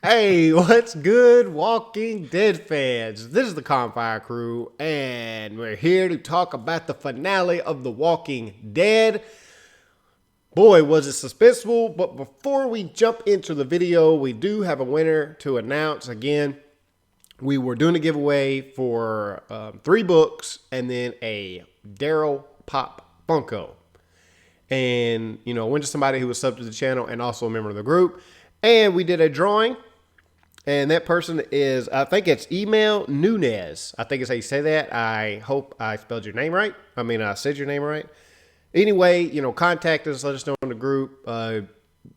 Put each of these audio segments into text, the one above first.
Hey, what's good, Walking Dead fans? This is the Campfire Crew, and we're here to talk about the finale of The Walking Dead. Boy, was it suspenseful, but before we jump into the video, we do have a winner to announce. Again, we were doing a giveaway for 3 books and then a Daryl Pop Funko. And, went to somebody who was sub to the channel and also a member of the group. And we did a drawing. And that person is, I think it's Email Nunez. I think it's how you say that. I hope I spelled your name right. I said your name right. Anyway, contact us. Let us know in the group.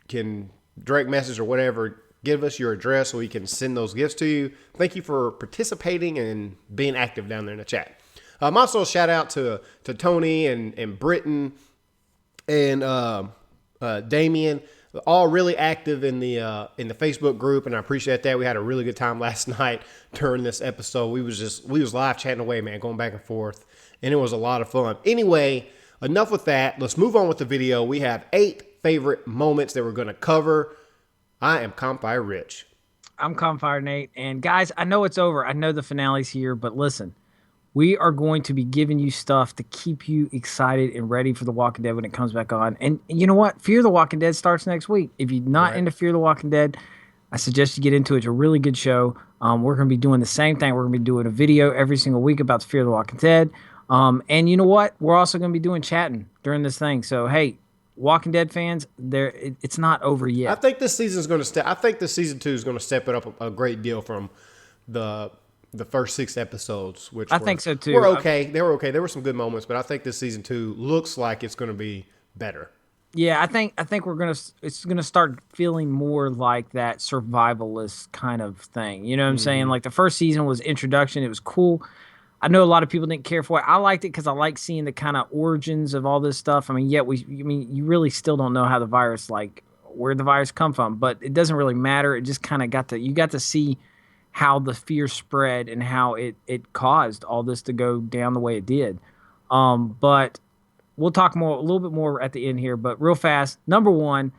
Can direct message or whatever. Give us your address so we can send those gifts to you. Thank you for participating and being active down there in the chat. Also, a shout out to Tony and Britton and Damien, all really active in the Facebook group, and I appreciate that. We had a really good time last night during this episode. We was live chatting away, man, going back and forth, and it was a lot of fun. Anyway, enough with that. Let's move on with the video. We have 8 favorite moments that we're going to cover. I am Campfire Rich. I'm Confire Nate, and guys, I know it's over. I know the finale's here, but listen, we are going to be giving you stuff to keep you excited and ready for The Walking Dead when it comes back on. And you know what? Fear the Walking Dead starts next week. If you're not into Fear the Walking Dead, I suggest you get into it. It's a really good show. We're going to be doing the same thing. We're going to be doing a video every single week about the Fear the Walking Dead. And you know what? We're also going to be doing chatting during this thing. So, hey, Walking Dead fans, it's not over yet. I think this season's going to step. I think this season 2 is going to step it up a great deal from the first 6 episodes, which I think so too. Were okay. They were okay. There were some good moments, but I think this season 2 looks like it's going to be better. Yeah, I think it's gonna start feeling more like that survivalist kind of thing. You know what I'm saying? Like the first season was introduction. It was cool. I know a lot of people didn't care for it. I liked it because I like seeing the kind of origins of all this stuff. I mean, you really still don't know how the virus, like where the virus come from, but it doesn't really matter. It just kind of you got to see how the fear spread and how it caused all this to go down the way it did. But we'll talk a little bit more at the end here, but real fast. Number 1,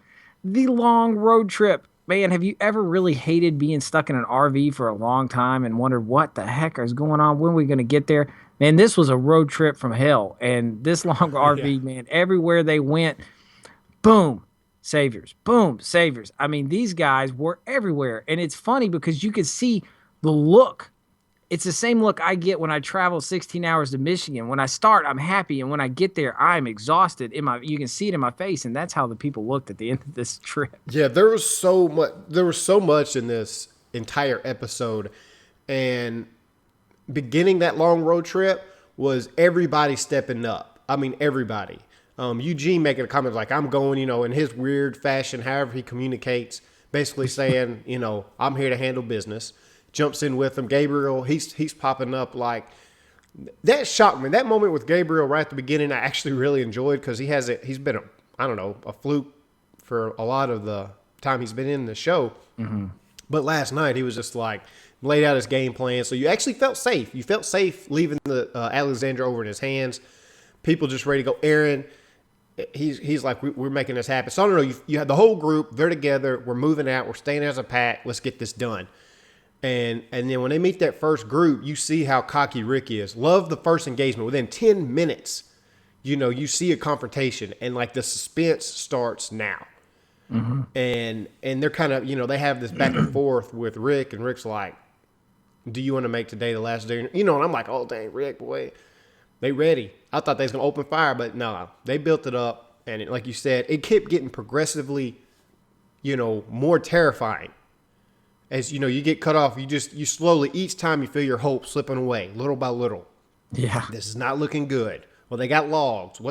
the long road trip. Man, have you ever really hated being stuck in an RV for a long time and wondered what the heck is going on? When are we going to get there? Man, this was a road trip from hell. And this long RV, man, everywhere they went, boom, saviors, boom, saviors. I mean, these guys were everywhere. And it's funny because you could see the look. It's the same look I get when I travel 16 hours to Michigan. When I start, I'm happy, and when I get there, I'm exhausted. You can see it in my face, and that's how the people looked at the end of this trip. Yeah, there was so much. There was so much in this entire episode, and beginning that long road trip was everybody stepping up. I mean, everybody. Eugene making a comment like, "I'm going," in his weird fashion, however he communicates, basically saying, "I'm here to handle business." Jumps in with him. Gabriel, he's popping up like that. Shocked me. That moment with Gabriel right at the beginning, I actually really enjoyed because he's been a fluke for a lot of the time he's been in the show. Mm-hmm. But last night he was just like laid out his game plan, so you actually felt safe. You felt safe leaving the Alexandra over in his hands. People just ready to go. Aaron, he's like, we're making this happen. So I don't know. You had the whole group. They're together. We're moving out. We're staying as a pack. Let's get this done. And then when they meet that first group, you see how cocky Rick is. Love the first engagement. Within 10 minutes, you see a confrontation, and like the suspense starts now. Mm-hmm. And they're kind of, they have this back and forth with Rick, and Rick's like, "Do you want to make today the last day?" And I'm like, "Oh, dang, Rick, boy, they ready." I thought they was going to open fire, but no, they built it up. And like you said, it kept getting progressively, more terrifying. As you get cut off, you slowly, each time you feel your hope slipping away, little by little. Yeah. This is not looking good. Well, they got logs.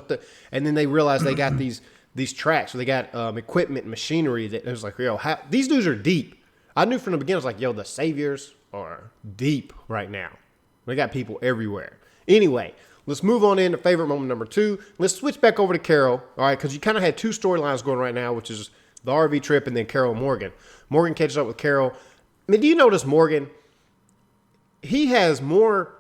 And then they realize they got these tracks. So they got equipment, machinery that it was like, these dudes are deep. I knew from the beginning, I was like, the saviors are deep right now. They got people everywhere. Anyway, let's move on into favorite moment number 2. Let's switch back over to Carol, all right, because you kind of had 2 storylines going right now, which is the RV trip and then Carol and Morgan. Morgan catches up with Carol. I mean, do you notice Morgan? He has more,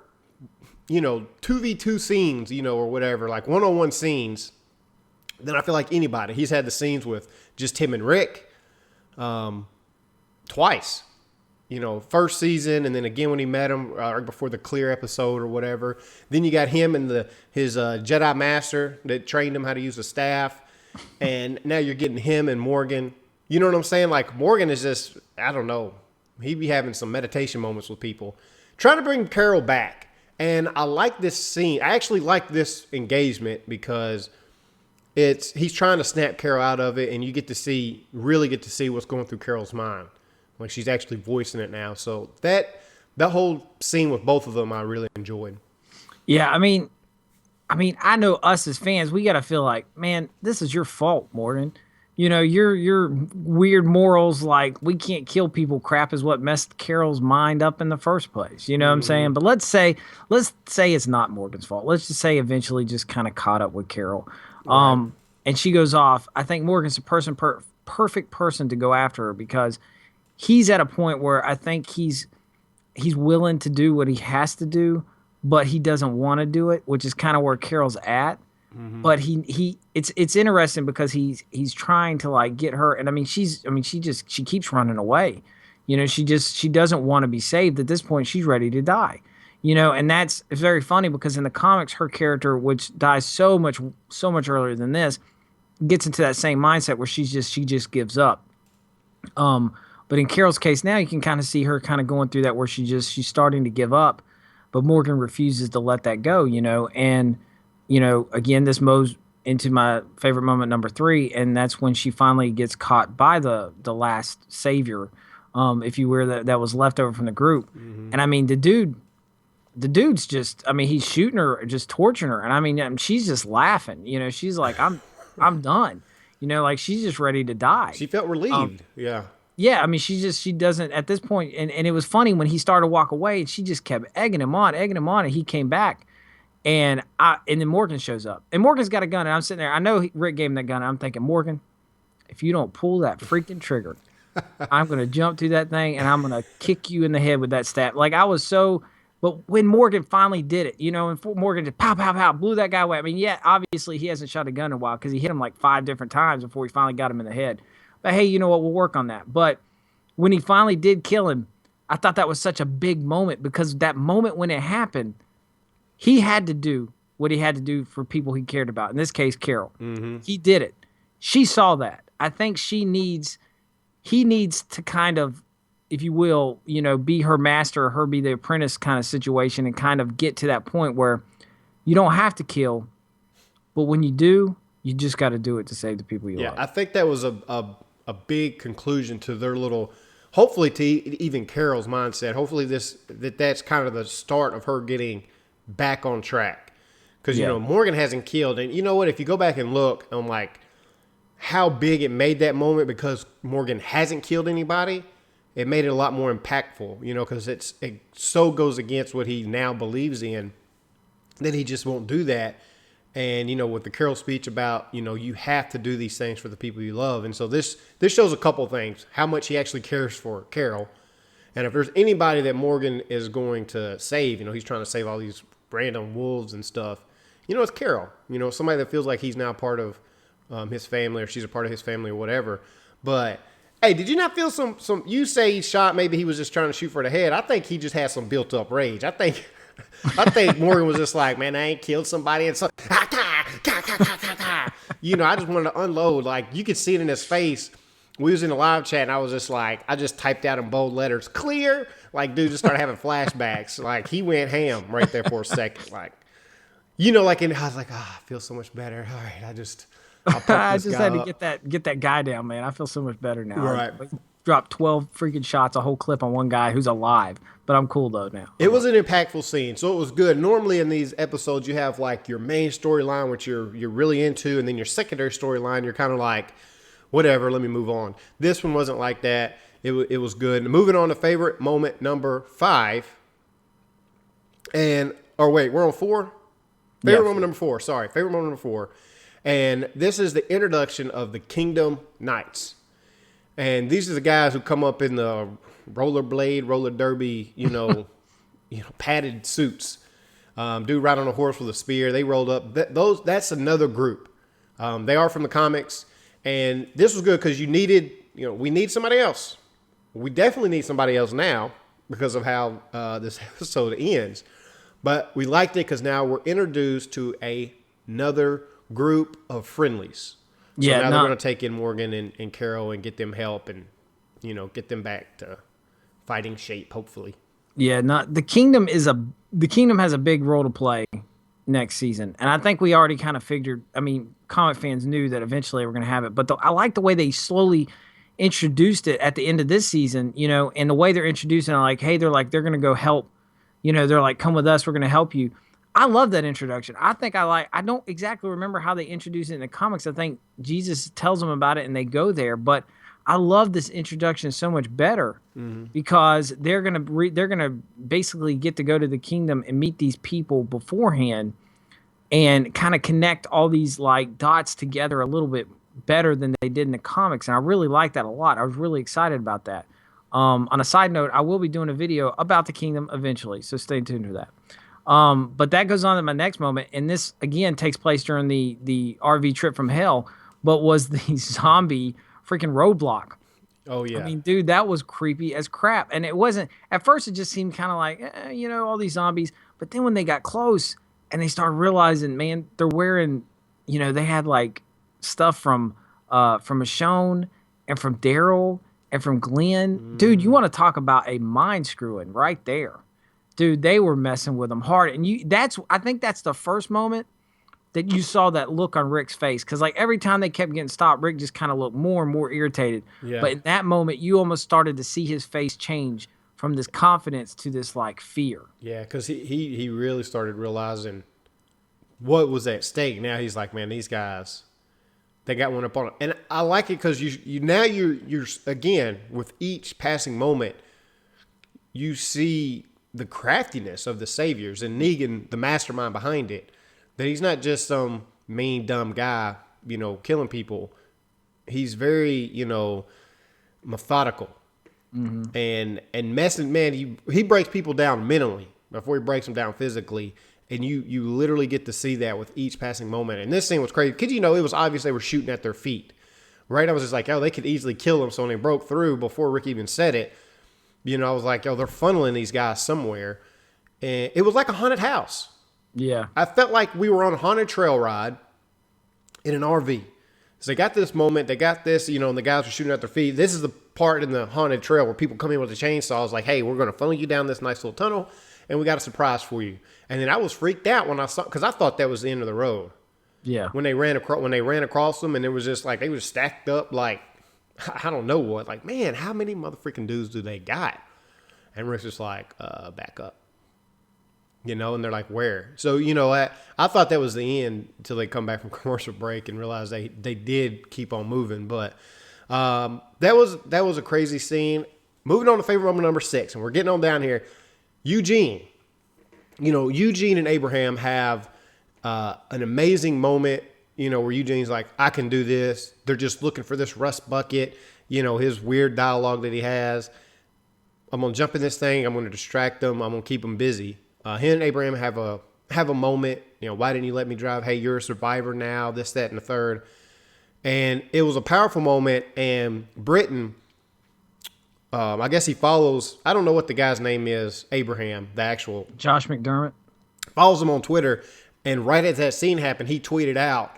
2v2 scenes, or whatever, like one-on-one scenes than I feel like anybody. He's had the scenes with just him and Rick. twice. First season, and then again when he met him right before the Clear episode or whatever. Then you got him and his Jedi Master that trained him how to use the staff, and now you're getting him and Morgan. You know what I'm saying? Like, Morgan is just, I don't know, he be having some meditation moments with people, trying to bring Carol back. And I like this scene. I actually like this engagement because he's trying to snap Carol out of it, and you really get to see what's going through Carol's mind. Like, she's actually voicing it now. So that whole scene with both of them, I really enjoyed. Yeah, I mean, I know us as fans, we got to feel like, man, this is your fault, Morgan. Your weird morals, like, we can't kill people crap is what messed Carol's mind up in the first place. You know what I'm saying? But let's say it's not Morgan's fault. Let's just say eventually just kind of caught up with Carol. Right. And she goes off. I think Morgan's the perfect person to go after her, because he's at a point where I think he's willing to do what he has to do, but he doesn't want to do it, which is kind of where Carol's at. Mm-hmm. But it's interesting because he's trying to, like, get her, and she keeps running away. She doesn't want to be saved. At this point, she's ready to die. And it's very funny because in the comics, her character, which dies so much earlier than this, gets into that same mindset where she just gives up. But in Carol's case now, you can kind of see her kind of going through that where she's starting to give up, but Morgan refuses to let that go, and, again, this moves into my favorite moment, number 3, and that's when she finally gets caught by the last savior, if you will, that was left over from the group. Mm-hmm. And the dude's just, he's shooting her, just torturing her, and she's just laughing, she's like, I'm done, like, she's just ready to die. She felt relieved. Yeah. Yeah, she doesn't at this point, and it was funny when he started to walk away, and she just kept egging him on, and he came back, and then Morgan shows up, and Morgan's got a gun, and I'm sitting there, I know Rick gave him that gun, and I'm thinking, Morgan, if you don't pull that freaking trigger, I'm gonna jump through that thing, and I'm gonna kick you in the head with that staff. Like, I was so, but when Morgan finally did it, and Morgan just pow, pow, pow, blew that guy away. Yeah, obviously he hasn't shot a gun in a while because he hit him like 5 different times before he finally got him in the head. But hey, you know what? We'll work on that. But when he finally did kill him, I thought that was such a big moment, because that moment when it happened, he had to do what he had to do for people he cared about. In this case, Carol. Mm-hmm. He did it. She saw that. I think he needs to kind of, if you will, be her master or her be the apprentice kind of situation, and kind of get to that point where you don't have to kill, but when you do, you just got to do it to save the people you love. Yeah, I think that was a big conclusion to their little, hopefully to even Carol's mindset. Hopefully that's kind of the start of her getting back on track. Because, Morgan hasn't killed. And you know what? If you go back and look on, like, how big it made that moment, because Morgan hasn't killed anybody, it made it a lot more impactful, because it so goes against what he now believes in that he just won't do that. And, with the Carol speech about, you have to do these things for the people you love. And so this shows a couple things, how much he actually cares for Carol. And if there's anybody that Morgan is going to save, he's trying to save all these random wolves and stuff, it's Carol. Somebody that feels like he's now part of his family, or she's a part of his family, or whatever. But, hey, did you not feel some, you say he shot, maybe he was just trying to shoot for the head. I think he just had some built up rage. I think Morgan was just like, man, I ain't killed somebody. And so, I just wanted to unload. Like, you could see it in his face. We was in a live chat, and I was just like, I just typed out in bold letters, clear. Like, dude just started having flashbacks. Like, he went ham right there for a second. Like, I was like, I feel so much better. All right, I'll I just had to get that guy down, man. I feel so much better now. Right. Dropped 12 freaking shots, a whole clip on one guy who's alive. But I'm cool, though, now. It was an impactful scene, so it was good. Normally in these episodes, you have, like, your main storyline, which you're really into, and then your secondary storyline, you're kind of like, whatever, let me move on. This one wasn't like that. It was good. Moving on to favorite moment number 5. Wait, we're on 4? Favorite moment number 4. Sorry, favorite moment number 4. And this is the introduction of the Kingdom Knights. And these are the guys who come up in the roller derby, padded suits. Dude ride on a horse with a spear. They rolled up. That's another group. They are from the comics. And this was good because we need somebody else. we definitely need somebody else now because of how this episode ends. But we liked it because now we're introduced to another group of friendlies. So Yeah, now they're no, going to take in Morgan and Carol and get them help and, get them back to fighting shape, hopefully. yeah, not the kingdom has a big role to play next season, and I think we already kind of figured. I mean, comic fans knew that eventually we're going to have it, but I like the way they slowly introduced it at the end of this season. And the way they're introducing it, like, hey, they're going to go help. They're like, come with us, we're going to help you. I love that introduction. I don't exactly remember how they introduce it in the comics. I think Jesus tells them about it and they go there, but I love this introduction so much better because they're gonna basically get to go to the kingdom and meet these people beforehand and kind of connect all these like dots together a little bit better than they did in the comics, and I really like that a lot. I was really excited about that. On a side note, I will be doing a video about the kingdom eventually, so stay tuned for that. But that goes on to my next moment, and this again takes place during the RV trip from hell, but was the zombie freaking roadblock. Oh, I yeah. mean, dude, that was creepy as crap. And it wasn't, at first, it just seemed kind of like, all these zombies. But then when they got close and they started realizing, man, they're wearing, they had like stuff from Michonne and from Daryl and from Glenn. Dude, you want to talk about a mind screwing right there. Dude, they were messing with them hard. And I think that's the first moment that you saw that look on Rick's face. Because like every time they kept getting stopped, Rick just kind of looked more and more irritated. Yeah. But in that moment, you almost started to see his face change from this confidence to this like fear. Yeah, because he really started realizing what was at stake. Now he's like, man, these guys, they got one up on it. And I like it because you're again, with each passing moment, you see the craftiness of the saviors and Negan, the mastermind behind it. That he's not just some mean, dumb guy, killing people. He's very, methodical. And messing, man, he breaks people down mentally before he breaks them down physically. And you literally get to see that with each passing moment. And this scene was crazy. Because, it was obvious they were shooting at their feet. Right? I was just like, they could easily kill them. So when they broke through, before Rick even said it, I was like, they're funneling these guys somewhere. And it was like a haunted house. Yeah. I felt like we were on a haunted trail ride in an RV. So they got this moment, they got this, and the guys were shooting at their feet. This is the part in the haunted trail where people come in with the chainsaws like, hey, we're going to funnel you down this nice little tunnel, and we got a surprise for you. And then I was freaked out when I saw, because I thought that was the end of the road. Yeah. When they ran across them, and it was just like, they were stacked up like, I don't know what. Like, man, how many motherfucking dudes do they got? And Rick's just like, back up. And they're like, where? So, I thought that was the end until they come back from commercial break and realize they did keep on moving. But that was a crazy scene. Moving on to favorite moment number 6, and we're getting on down here. Eugene. Eugene and Abraham have an amazing moment, where Eugene's like, I can do this. They're just looking for this rust bucket, his weird dialogue that he has. I'm going to jump in this thing. I'm going to distract them. I'm going to keep them busy. Him and Abraham have a moment. Why didn't you let me drive? Hey, you're a survivor now. This, that, and the third. And it was a powerful moment. And Britton, I guess he follows. I don't know what the guy's name is. Abraham, the actual Josh McDermott follows him on Twitter. And right as that scene happened, he tweeted out,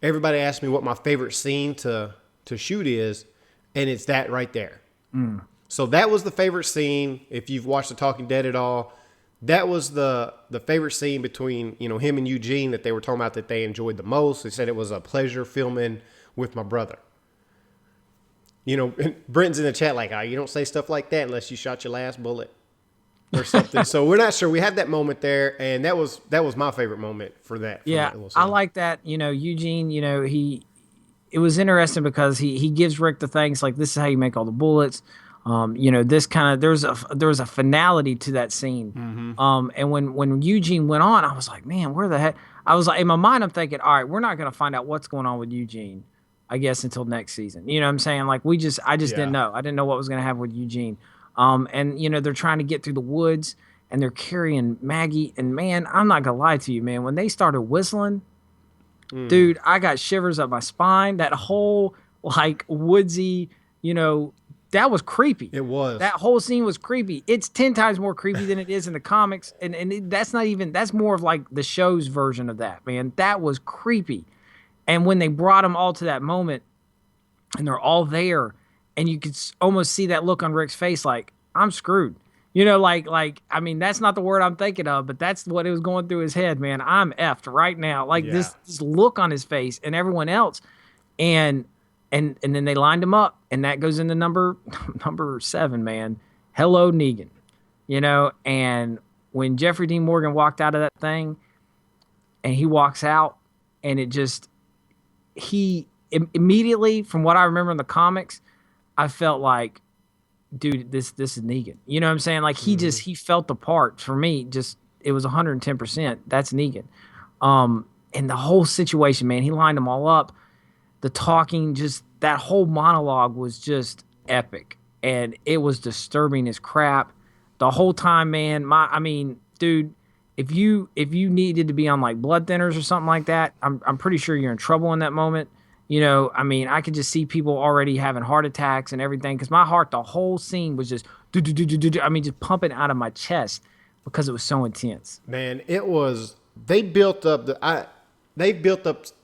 everybody asked me what my favorite scene to shoot is, and it's that right there. So that was the favorite scene. If you've watched The Talking Dead at all, that was the favorite scene between, him and Eugene that they were talking about that they enjoyed the most. They said it was a pleasure filming with my brother. Brenton's in the chat like, you don't say stuff like that unless you shot your last bullet or something. So we're not sure. We had that moment there, and that was my favorite moment for that. Yeah, I like that. Eugene, it was interesting because he gives Rick the things like, this is how you make all the bullets. This kind of, there was a finality to that scene. And when Eugene went on, I was like, man, where the heck? I was like, in my mind, I'm thinking, all right, we're not going to find out what's going on with Eugene, I guess, until next season. You know what I'm saying? Like, I just didn't know. I didn't know what was going to happen with Eugene. And they're trying to get through the woods and they're carrying Maggie. And man, I'm not going to lie to you, man. When they started whistling, dude, I got shivers up my spine. That whole like woodsy, that was creepy. It was. That whole scene was creepy. It's 10 times more creepy than it is in the comics. That's not even, that's more of like the show's version of that, man. That was creepy. And when they brought them all to that moment and they're all there and you could almost see that look on Rick's face, like, I'm screwed. You know, I mean, that's not the word I'm thinking of, but that's what it was going through his head, man. I'm effed right now. Like this look on his face and everyone else. And then they lined him up, and that goes into number 7, man. Hello, Negan. You know, and when Jeffrey Dean Morgan walked out of that thing, and he walks out, and it just, he immediately, from what I remember in the comics, I felt like, dude, this is Negan. You know what I'm saying? Like he felt the part. For me, just it was 110%. That's Negan. And the whole situation, man, he lined them all up. The talking, just that whole monologue was just epic, and it was disturbing as crap the whole time, man. I mean, dude, if you needed to be on like blood thinners or something like that, I'm pretty sure you're in trouble in that moment. You know, I mean, I could just see people already having heart attacks and everything because my heart, the whole scene was just I mean, just pumping out of my chest because it was so intense. Man, it was. They built up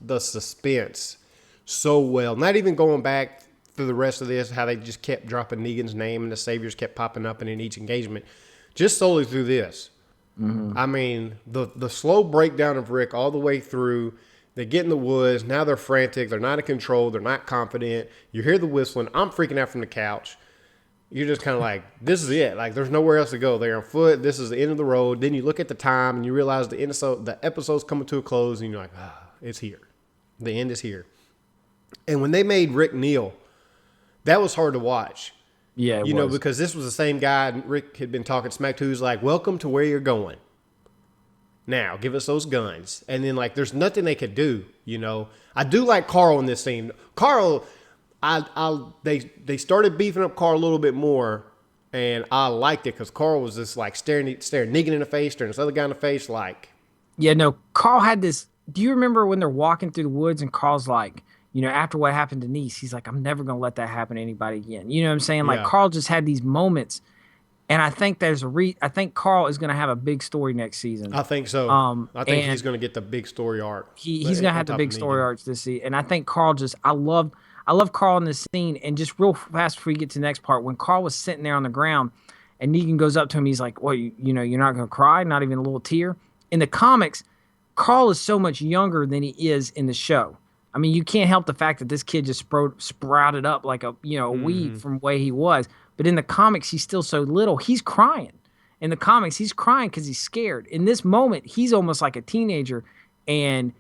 the suspense so well. Not even going back through the rest of this, how they just kept dropping Negan's name and the saviors kept popping up in each engagement. Just solely through this. Mm-hmm. I mean, the slow breakdown of Rick all the way through. They get in the woods. Now they're frantic. They're not in control. They're not confident. You hear the whistling. I'm freaking out from the couch. You're just kind of like, this is it. Like, there's nowhere else to go. They're on foot. This is the end of the road. Then you look at the time and you realize the episode's coming to a close, and you're like, it's here. The end is here. And when they made Rick kneel, that was hard to watch. Yeah, you know, because this was the same guy Rick had been talking smack to, who's like, welcome to where you're going. Now, give us those guns. And then, like, there's nothing they could do, you know. I do like Carl in this scene. Carl, they started beefing up Carl a little bit more, and I liked it because Carl was just, like, staring Negan in the face, staring this other guy in the face, like. Yeah, no, Carl had this. Do you remember when they're walking through the woods and Carl's like, you know, after what happened to Nice, he's like, I'm never going to let that happen to anybody again. You know what I'm saying? Like, Carl just had these moments. And I think I think Carl is going to have a big story next season. I think so. I think he's going to get the big story arc. He's going to have the big story arcs this season. And I think Carl I love Carl in this scene. And just real fast before we get to the next part, when Carl was sitting there on the ground and Negan goes up to him, he's like, well, you know, you're not going to cry, not even a little tear. In the comics, Carl is so much younger than he is in the show. I mean, you can't help the fact that this kid just sprouted up like a weed from the way he was. But in the comics, he's still so little. He's crying. In the comics, he's crying because he's scared. In this moment, he's almost like a teenager. And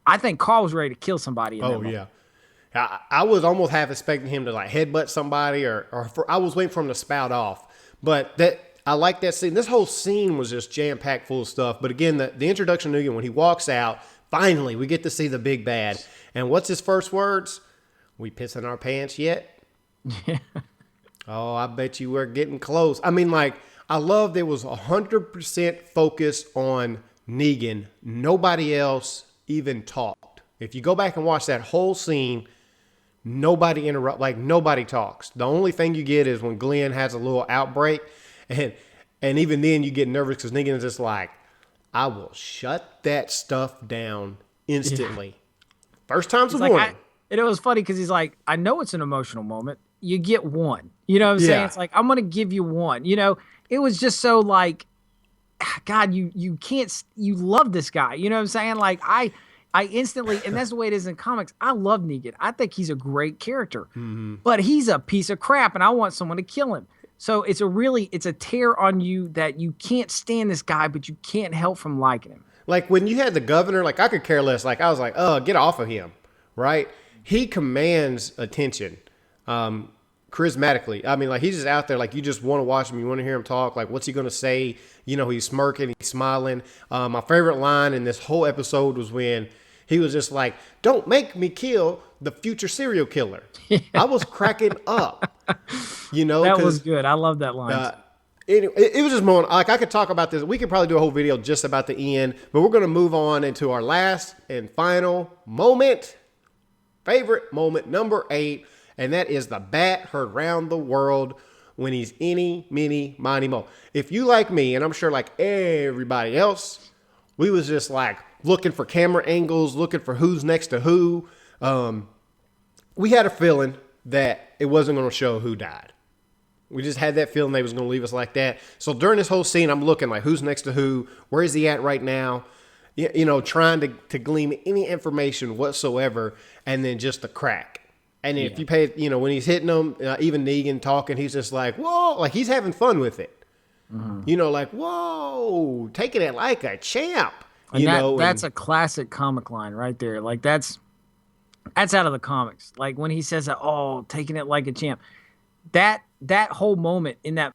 I think Carl was ready to kill somebody. Yeah. I was almost half expecting him to like headbutt somebody I was waiting for him to spout off. But I like that scene. This whole scene was just jam-packed full of stuff. But again, the introduction to Negan, when he walks out, finally, we get to see the big bad. And what's his first words? We pissing our pants yet? Yeah. Oh, I bet you we're getting close. I mean, like, I love there was 100% focus on Negan. Nobody else even talked. If you go back and watch that whole scene, nobody nobody talks. The only thing you get is when Glenn has a little outbreak, and even then you get nervous because Negan is just like, I will shut that stuff down instantly. Yeah. First time's a warning. And it was funny because he's like, I know it's an emotional moment. You get one. You know what I'm saying? It's like, I'm going to give you one. You know, it was just so like, God, you can't, you love this guy. You know what I'm saying? Like, I instantly, and that's the way it is in comics, I love Negan. I think he's a great character. Mm-hmm. But he's a piece of crap, and I want someone to kill him. So it's a tear on you that you can't stand this guy, but you can't help from liking him. Like, when you had the governor, like, I could care less. Like, I was like, get off of him, right? He commands attention. Charismatically. I mean, like, he's just out there, like, you just want to watch him, you want to hear him talk, like, what's he going to say? You know, he's smirking, he's smiling. My favorite line in this whole episode was when he was just like, don't make me kill the future serial killer. Yeah. I was cracking up, you know. That was good. I love that line. It was just more, like, I could talk about this. We could probably do a whole video just about the end, but we're going to move on into our last and final moment. Favorite moment, number 8. and that is the bat heard round the world when he's any, mini, miny, mo. If you like me, and I'm sure like everybody else, we was just like looking for camera angles, looking for who's next to who. We had a feeling that it wasn't going to show who died. We just had that feeling they was going to leave us like that. So during this whole scene, I'm looking like who's next to who, where is he at right now? You know, trying to glean any information whatsoever, and then just the crack. And if you pay, you know, when he's hitting them, even Negan talking, he's just like, whoa, like he's having fun with it. Mm-hmm. You know, like, whoa, taking it like a champ. And that's a classic comic line right there. Like that's out of the comics. Like when he says, "Oh, taking it like a champ," that whole moment in that,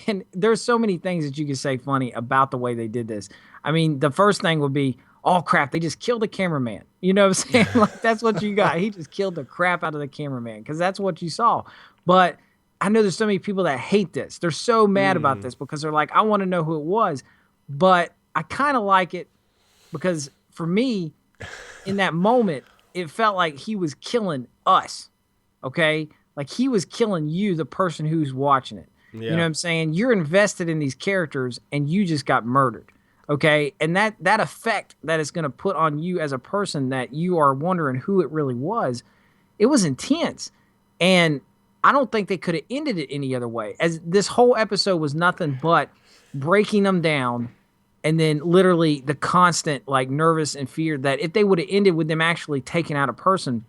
and there's so many things that you could say funny about the way they did this. I mean, the first thing would be, "Oh crap, they just killed a cameraman." You know what I'm saying? Like that's what you got. He just killed the crap out of the cameraman because that's what you saw. But I know there's so many people that hate this. They're so mad about this because they're like, I want to know who it was. But I kind of like it because for me, in that moment, it felt like he was killing us. Okay? Like he was killing you, the person who's watching it. Yeah. You know what I'm saying? You're invested in these characters and you just got murdered. Okay? And that effect that it's going to put on you as a person that you are wondering who it really was, it was intense. And I don't think they could have ended it any other way. As this whole episode was nothing but breaking them down and then literally the constant like nervous and fear that if they would have ended with them actually taking out a person,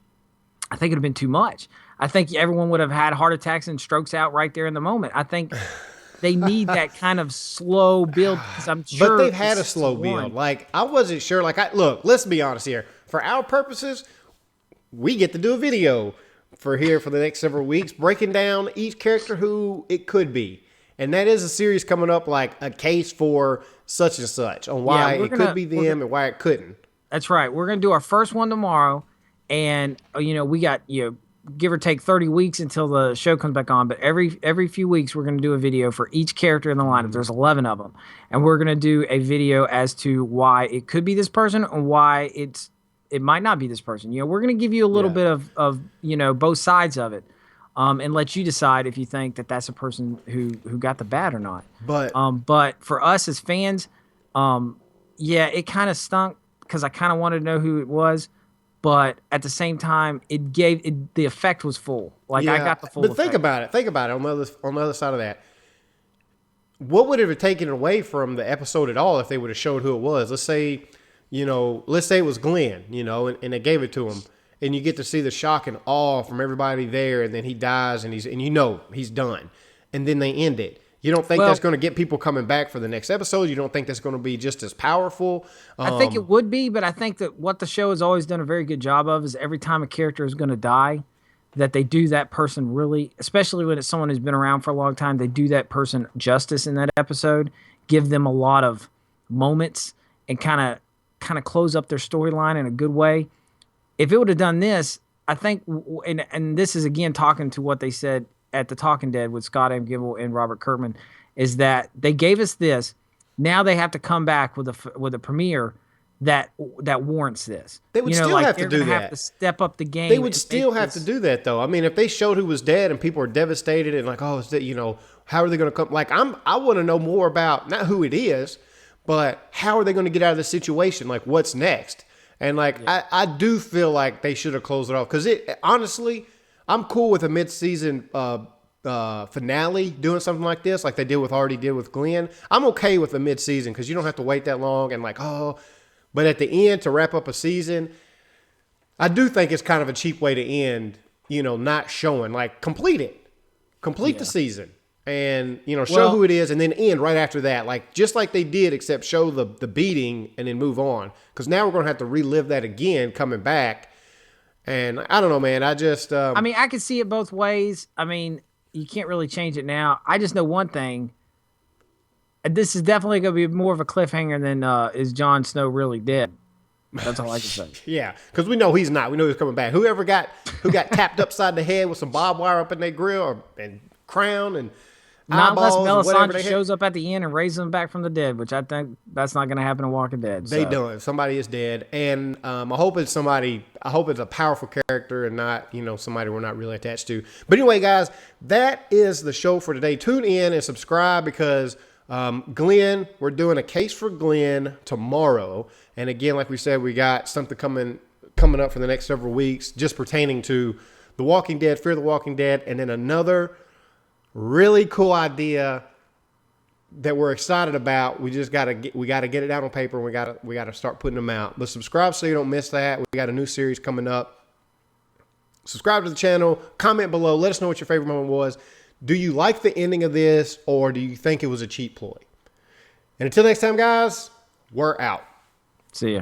I think it would have been too much. I think everyone would have had heart attacks and strokes out right there in the moment. I think they need that kind of slow build because I'm sure. But they've had a slow build. Like I wasn't sure. Like look, let's be honest here. For our purposes, we get to do a video for the next several weeks, breaking down each character who it could be. And that is a series coming up, like a case for such and such on why it could be them and why it couldn't. That's right. We're going to do our first one tomorrow. And, you know, we got, you know, give or take 30 weeks until the show comes back on. But every few weeks, we're going to do a video for each character in the lineup. There's 11 of them. And we're going to do a video as to why it could be this person and why it might not be this person. You know, we're going to give you a little bit of, you know, both sides of it. And let you decide if you think that that's a person who got the bat or not. But for us as fans, it kind of stunk because I kind of wanted to know who it was. But at the same time, the effect was full. Like I got the full effect. But think about it on the other side of that. What would it have taken away from the episode at all if they would have showed who it was? Let's say it was Glenn, you know, and they gave it to him. And you get to see the shock and awe from everybody there, and then he dies, and he's done. And then they end it. You don't think that's going to get people coming back for the next episode? You don't think that's going to be just as powerful? I think it would be, but I think that what the show has always done a very good job of is every time a character is going to die, that they do that person really, especially when it's someone who's been around for a long time, they do that person justice in that episode, give them a lot of moments, and kind of close up their storyline in a good way. If it would have done this, I think, and this is again talking to what they said at the Talking Dead with Scott M. Gimble and Robert Kirkman, is that they gave us this. Now they have to come back with a premiere that warrants this. They would still have to do that. Have to step up the game. They would still have to do that, though. I mean, if they showed who was dead and people are devastated and like, oh, is that, you know, how are they going to come? Like, I want to know more about not who it is, but how are they going to get out of this situation? Like, what's next? And like, I do feel like they should have closed it off because honestly, I'm cool with a mid-season finale doing something like this, like they already did with Glenn. I'm okay with a mid-season because you don't have to wait that long and like, but at the end to wrap up a season, I do think it's kind of a cheap way to end, you know, not showing, like complete the season. And, you know, show who it is and then end right after that. Like, just like they did, except show the beating and then move on. Because now we're going to have to relive that again coming back. And I don't know, man. I just... I mean, I can see it both ways. I mean, you can't really change it now. I just know one thing. This is definitely going to be more of a cliffhanger than is Jon Snow really dead. That's all I can say. Yeah, because we know he's not. We know he's coming back. Who got tapped upside the head with some barbed wire up in their grill and crown and... Not unless eyeballs, whatever Melisandre they shows up at the end and raises them back from the dead, which I think that's not going to happen in Walking Dead. They So. done. Somebody is dead, and I hope it's somebody. I hope it's a powerful character and not somebody we're not really attached to. But anyway, guys, that is the show for today. Tune in and subscribe because Glenn, we're doing a case for Glenn tomorrow, and again, like we said, we got something coming up for the next several weeks, just pertaining to The Walking Dead, Fear the Walking Dead, and then another really cool idea that we're excited about. We just gotta get it out on paper, and we gotta start putting them out. But subscribe so you don't miss that. We got a new series coming up. Subscribe to the channel, comment below, let us know what your favorite moment was. Do you like the ending of this, or do you think it was a cheap ploy? And until next time, guys, we're out. See ya.